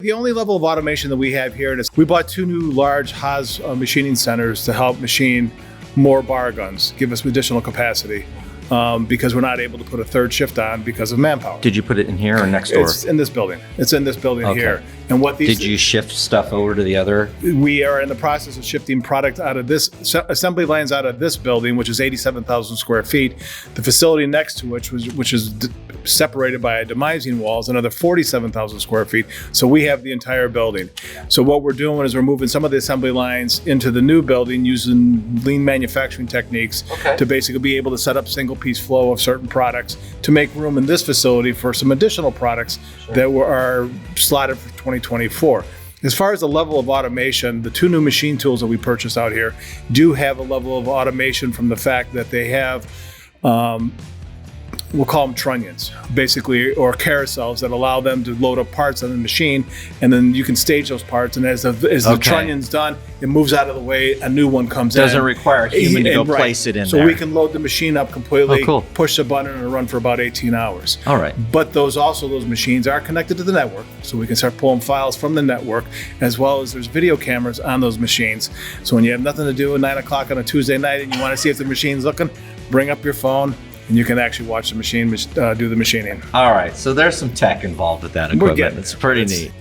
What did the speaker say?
The only level of automation that we have here is we bought 2 new large Haas machining centers to help machine more bar guns, give us additional capacity. Because we're not able to put a 3rd shift on because of manpower. Did you put it in here or next door? It's in this building. It's in this building here. And what these Did you shift stuff over to the other? We are in the process of shifting product out of this assembly lines out of this building, which is 87,000 square feet. The facility next to which is separated by a demising wall is another 47,000 square feet. So we have the entire building. So what we're doing is we're moving some of the assembly lines into the new building using lean manufacturing techniques to basically be able to set up single piece flow of certain products to make room in this facility for some additional products that are slotted for 2024. As far as the level of automation, the 2 new machine tools that we purchased out here do have a level of automation from the fact that they have we'll call them trunnions, basically, or carousels that allow them to load up parts on the machine, and then you can stage those parts. And as the trunnion's done, it moves out of the way. A new one comes in. Doesn't require a human to go place it in so there. So we can load the machine up completely, cool. push the button, and run for about 18 hours. All right. But those machines are connected to the network, so we can start pulling files from the network, as well as there's video cameras on those machines. So when you have nothing to do at 9 o'clock on a Tuesday night and you want to see if the machine's looking, bring up your phone, and you can actually watch the machine do the machining. All right, so there's some tech involved with that equipment. It's pretty neat.